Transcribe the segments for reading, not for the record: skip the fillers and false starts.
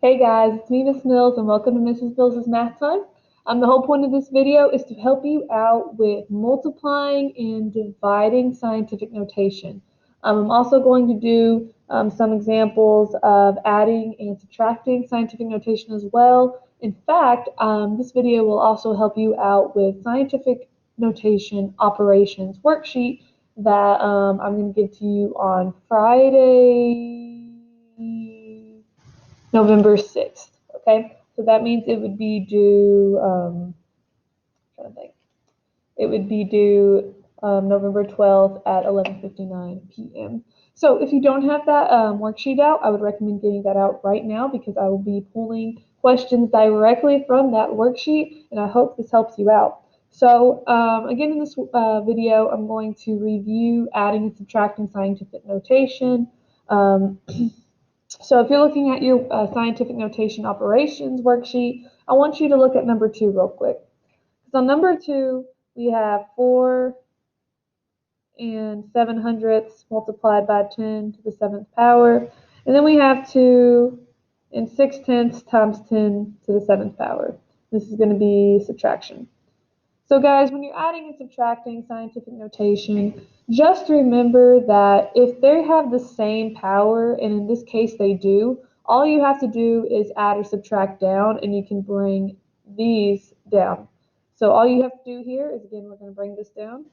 Hey guys, it's me, Miss Mills, and welcome to Mrs. Mills' Math Time. The whole point of this video is to help you out with multiplying and dividing scientific notation. I'm also going to do some examples of adding and subtracting scientific notation as well. In fact, this video will also help you out with scientific notation operations worksheet that I'm going to give to you on Friday, November 6th. Okay, so that means it would be due, trying to think, it would be due November 12th at 11:59 p.m. So if you don't have that worksheet out, I would recommend getting that out right now because I will be pulling questions directly from that worksheet, and I hope this helps you out. So again, in this video, I'm going to review adding and subtracting scientific notation. Um, So if you're looking at your scientific notation operations worksheet, I want you to look at number 2 real quick. So on number 2, we have 4 and 7/100 multiplied by 10 to the 7th power. And then we have 2 and 6/10 times 10 to the 7th power. This is going to be subtraction. So guys, when you're adding and subtracting scientific notation, just remember that if they have the same power, and in this case they do, all you have to do is add or subtract down, and you can bring these down. So all you have to do here is, again, we're going to bring this down.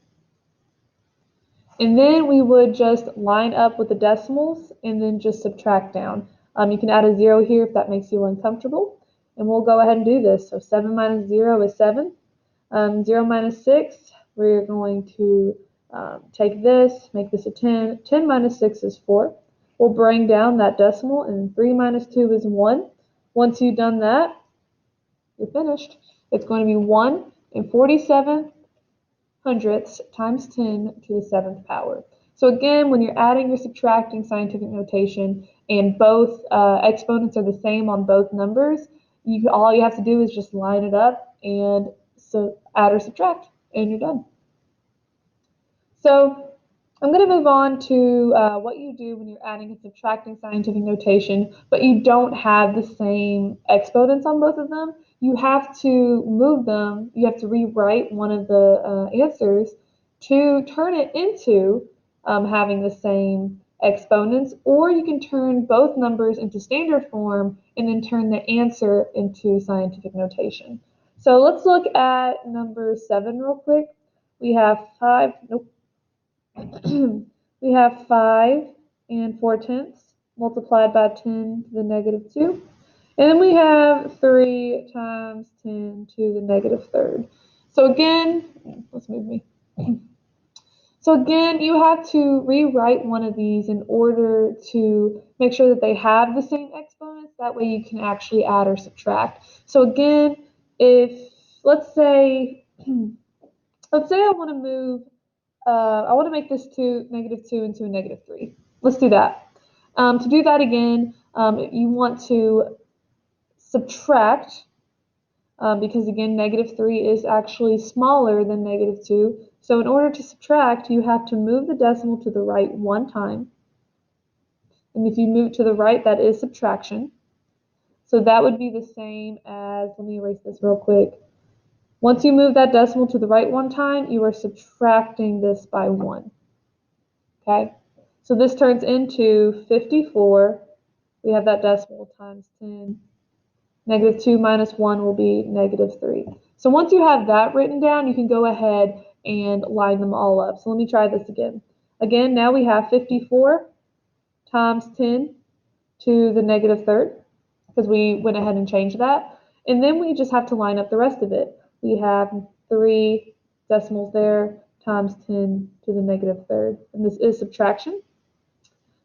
And then we would just line up with the decimals and then just subtract down. You can add a 0 here if that makes you uncomfortable. And we'll go ahead and do this. So 7 minus 0 is 7. 0 minus 6, we're going to take this, make this a 10. 10 minus 6 is 4. We'll bring down that decimal, and 3 minus 2 is 1. Once you've done that, you're finished. It's going to be 1 and 47 hundredths times 10 to the 7th power. So again, when you're adding or subtracting scientific notation and both exponents are the same on both numbers, all you have to do is just line it up and so add or subtract, and you're done. So I'm going to move on to what you do when you're adding and subtracting scientific notation, but you don't have the same exponents on both of them. You have to move them. You have to rewrite one of the answers to turn it into having the same exponents, or you can turn both numbers into standard form and then turn the answer into scientific notation. So let's look at number 7 real quick. We have 5, nope. We have 5 and 4/10 multiplied by 10 to the negative 2. And then we have 3 times 10 to the negative third. So again, let's move me. So again, you have to rewrite one of these in order to make sure that they have the same exponents. That way you can actually add or subtract. So again, if let's say I want to move, I want to make this negative 2 into a negative 3. Let's do that. To do that again, you want to subtract, because again, negative 3 is actually smaller than negative 2. So in order to subtract, you have to move the decimal to the right one time. And if you move to the right, that is subtraction. So that would be the same as, let me erase this real quick. Once you move that decimal to the right one time, you are subtracting this by 1. Okay? So this turns into 54. We have that decimal times 10. Negative 2 minus 1 will be negative 3. So once you have that written down, you can go ahead and line them all up. So let me try this again. Again, now we have 54 times 10 to the negative third, because we went ahead and changed that. And then we just have to line up the rest of it. We have 3 decimals there times 10 to the negative third. And this is subtraction.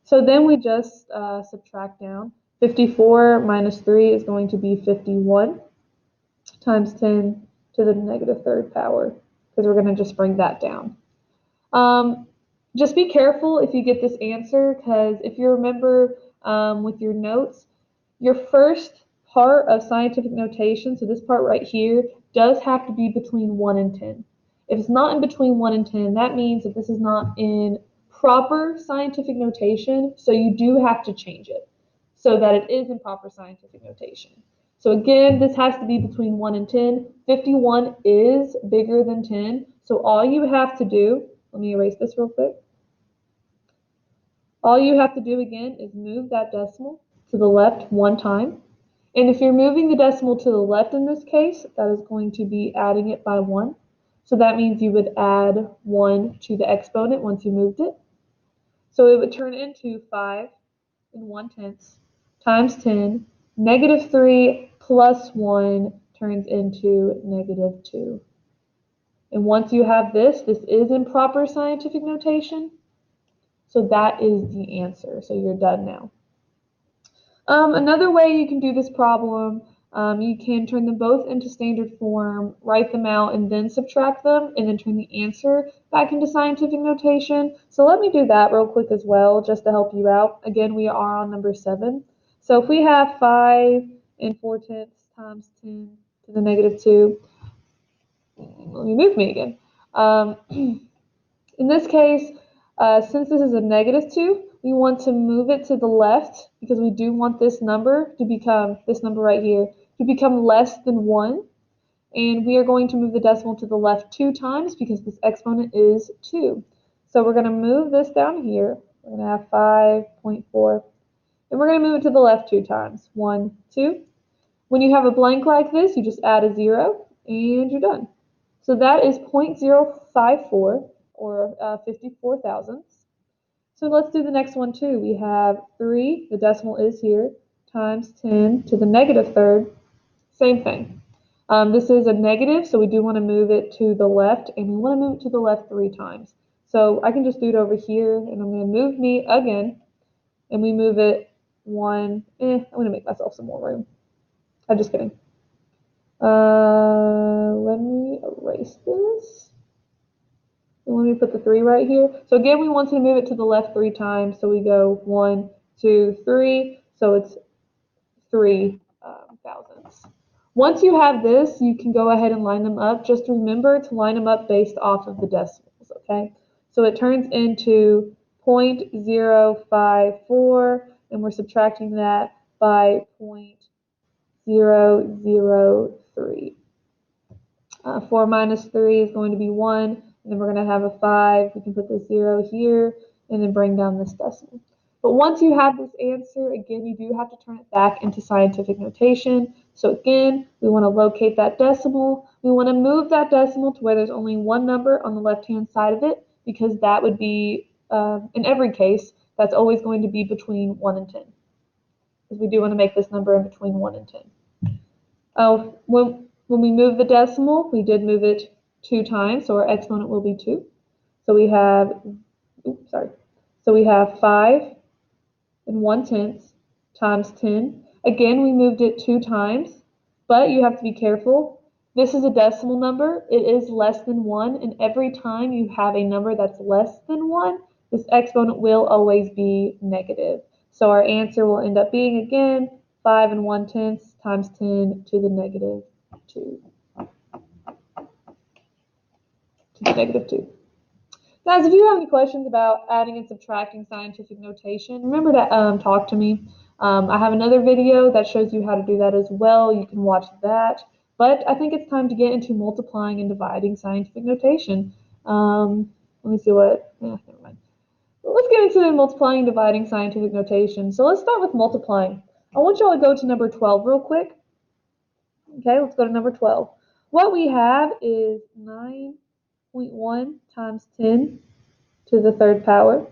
So then we just subtract down. 54 minus 3 is going to be 51 times 10 to the negative third power, because we're going to just bring that down. Just be careful if you get this answer, because if you remember with your notes, your first part of scientific notation, so this part right here, does have to be between 1 and 10. If it's not in between 1 and 10, that means that this is not in proper scientific notation, so you do have to change it. so that it is in proper scientific notation. So again, this has to be between 1 and 10. 51 is bigger than 10, so all you have to do, let me erase this real quick. All you have to do again is move that decimal to the left one time. And if you're moving the decimal to the left in this case, that is going to be adding it by 1. So that means you would add 1 to the exponent once you moved it. So it would turn into 5 and 1/10 times 10. Negative 3 plus 1 turns into negative 2. And once you have this is in proper scientific notation. So that is the answer. So you're done now. Another way you can do this problem, you can turn them both into standard form, write them out, and then subtract them, and then turn the answer back into scientific notation. So let me do that real quick as well, just to help you out. Again, we are on number 7. So if we have 5 and 4/10 times 10 to the negative 2, let me move me again. In this case, since this is a negative 2, we want to move it to the left because we do want this number to become, this number right here, to become less than 1. And we are going to move the decimal to the left 2 times because this exponent is 2. So we're going to move this down here. We're going to have 5.4. And we're going to move it to the left 2 times. 1, 2. When you have a blank like this, you just add a 0 and you're done. So that is 0.054. Or 54 thousandths. So let's do the next one too. We have 3, the decimal is here, times 10 to the negative third. Same thing. This is a negative, so we do want to move it to the left, and we want to move it to the left 3 times. So I can just do it over here, and I'm going to move me again, and we move it 1. I'm going to make myself some more room. I'm just kidding. Let me erase this. Let me put the 3 right here. So again, we want to move it to the left 3 times. So we go 1, 2, 3. So it's 3 thousandths. Once you have this, you can go ahead and line them up. Just remember to line them up based off of the decimals, okay? So it turns into 0.054, and we're subtracting that by 0.003. 4 minus 3 is going to be 1, and then we're going to have a 5. We can put the 0 here, and then bring down this decimal. But once you have this answer, again, you do have to turn it back into scientific notation. So again, we want to locate that decimal. We want to move that decimal to where there's only one number on the left-hand side of it, because that would be, in every case, that's always going to be between 1 and 10. Because we do want to make this number in between 1 and 10. When we move the decimal, we did move it 2 times, so our exponent will be 2. So we have, So we have 5 and 1/10 times 10. Again, we moved it 2 times, but you have to be careful. This is a decimal number. It is less than 1, and every time you have a number that's less than 1, this exponent will always be negative. So our answer will end up being, again, 5 and 1/10 times 10 to the negative 2. Guys, if you have any questions about adding and subtracting scientific notation, remember to talk to me. I have another video that shows you how to do that as well. You can watch that. But I think it's time to get into multiplying and dividing scientific notation. Let me see what, never mind. Let's get into multiplying and dividing scientific notation. So let's start with multiplying. I want you all to go to number 12 real quick. Okay, let's go to number 12. What we have is 9.1 times 10 to the third power.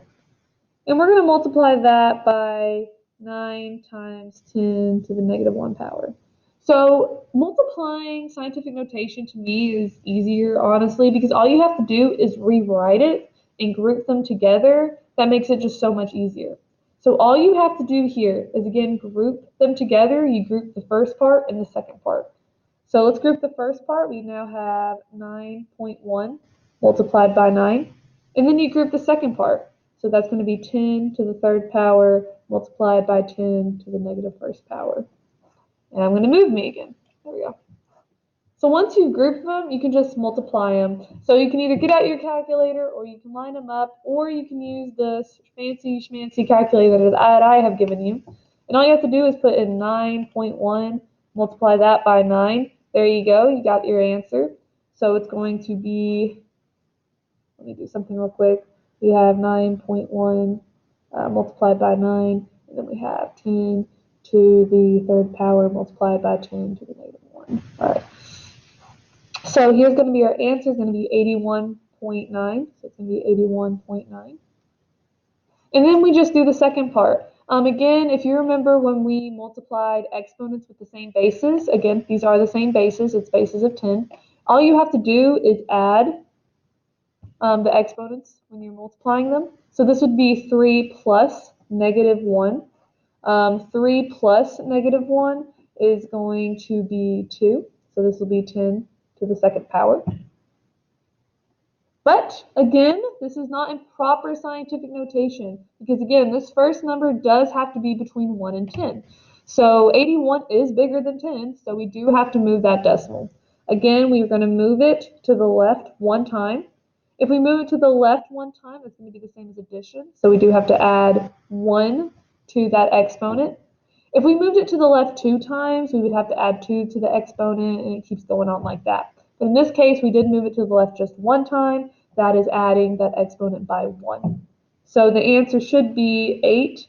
And we're going to multiply that by 9 times 10 to the negative 1 power. So multiplying scientific notation to me is easier, honestly, because all you have to do is rewrite it and group them together. That makes it just so much easier. So all you have to do here is, again, group them together. You group the first part and the second part. So let's group the first part. We now have 9.1 multiplied by 9. And then you group the second part. So that's going to be 10 to the third power multiplied by 10 to the negative first power. And I'm going to move me again. There we go. So once you group them, you can just multiply them. So you can either get out your calculator, or you can line them up, or you can use the fancy schmancy calculator that I have given you. And all you have to do is put in 9.1, multiply that by 9. There you go, you got your answer. So it's going to be, let me do something real quick. We have 9.1 multiplied by 9, and then we have 10 to the third power multiplied by 10 to the negative 1. All right. So here's going to be our answer. It's going to be 81.9. So it's going to be 81.9. And then we just do the second part. Again, if you remember when we multiplied exponents with the same bases, again, these are the same bases. It's bases of 10. All you have to do is add the exponents when you're multiplying them. So this would be 3 plus negative 1. 3 plus negative 1 is going to be 2. So this will be 10 to the second power. But again, this is not in proper scientific notation because again, this first number does have to be between 1 and 10. So 81 is bigger than 10, so we do have to move that decimal. Again, we're going to move it to the left one time. If we move it to the left one time, it's going to be the same as addition. So we do have to add 1 to that exponent. If we moved it to the left 2 times, we would have to add 2 to the exponent, and it keeps going on like that. But in this case, we did move it to the left just one time. That is adding that exponent by 1. So the answer should be 8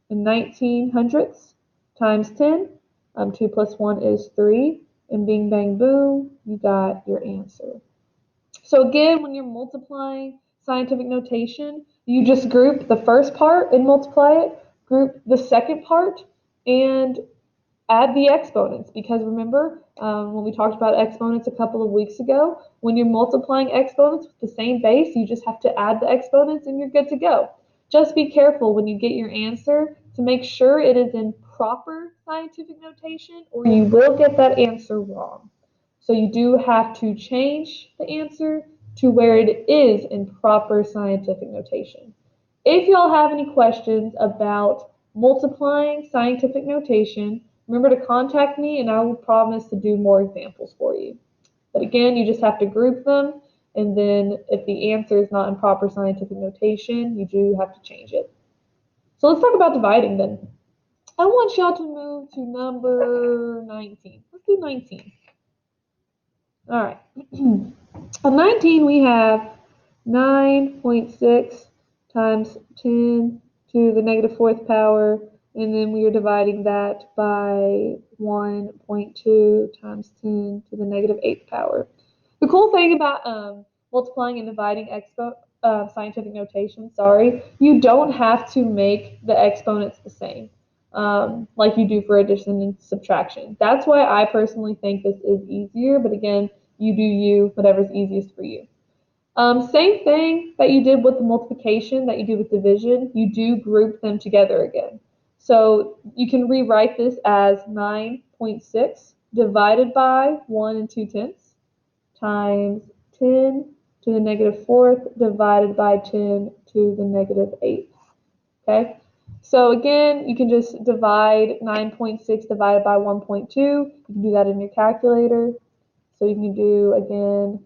and 19 hundredths times 10. 2 plus 1 is 3. And bing, bang, boom, you got your answer. So again, when you're multiplying scientific notation, you just group the first part and multiply it, group the second part, and add the exponents, because remember when we talked about exponents a couple of weeks ago, when you're multiplying exponents with the same base, you just have to add the exponents and you're good to go. Just be careful when you get your answer to make sure it is in proper scientific notation, or you will get that answer wrong. So you do have to change the answer to where it is in proper scientific notation. If y'all have any questions about multiplying scientific notation, remember to contact me and I will promise to do more examples for you. But again, you just have to group them, and then if the answer is not in proper scientific notation, you do have to change it. So let's talk about dividing then. I want y'all to move to number 19. Let's do 19. All right. On 19, we have 9.6 times 10 to the negative fourth power, and then we are dividing that by 1.2 times 10 to the negative eighth power. The cool thing about multiplying and dividing scientific notation, you don't have to make the exponents the same. Like you do for addition and subtraction. That's why I personally think this is easier, but again, you do you, whatever's easiest for you. Same thing that you did with the multiplication, that you do with division, you do group them together again. So you can rewrite this as 9.6 divided by 1 and 2/10 times 10 to the negative fourth divided by 10 to the negative eighth. Okay? So again, you can just divide 9.6 divided by 1.2. You can do that in your calculator. So you can do, again,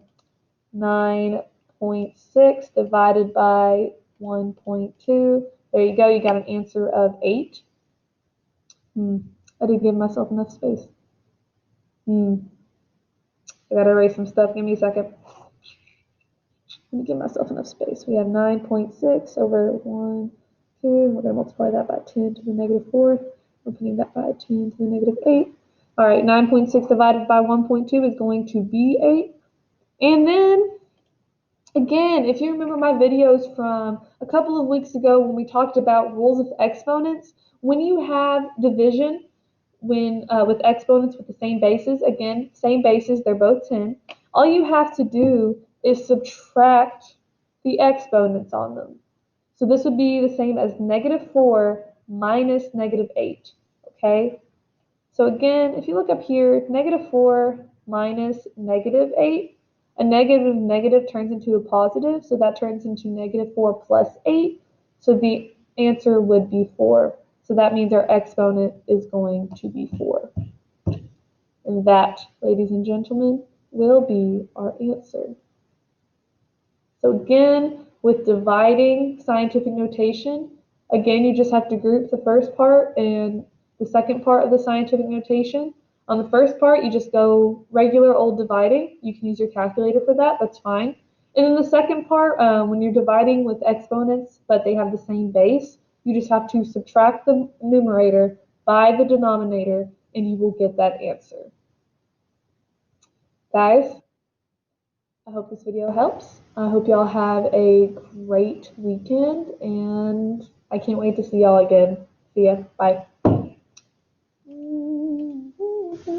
9.6 divided by 1.2. There you go. You got an answer of 8. I didn't give myself enough space. I got to erase some stuff. Give me a second. Let me give myself enough space. We have 9.6 over 1, 2. We're going to multiply that by 10 to the negative fourth. We're putting that by 10 to the negative 8. All right, 9.6 divided by 1.2 is going to be 8. And then, again, if you remember my videos from a couple of weeks ago when we talked about rules of exponents, when you have division with exponents with the same bases, again, same bases, they're both 10, all you have to do is subtract the exponents on them. So this would be the same as negative 4 minus negative 8, okay? So again, if you look up here, negative 4 minus negative 8, a negative turns into a positive, so that turns into negative 4 plus 8, so the answer would be 4. So that means our exponent is going to be 4. And that, ladies and gentlemen, will be our answer. So again, with dividing scientific notation, again, you just have to group the first part and the second part of the scientific notation. On the first part, you just go regular old dividing. You can use your calculator for that, that's fine. And then the second part, when you're dividing with exponents but they have the same base, you just have to subtract the numerator by the denominator and you will get that answer. Guys, I hope this video helps. I hope y'all have a great weekend and I can't wait to see y'all again. See ya. Bye.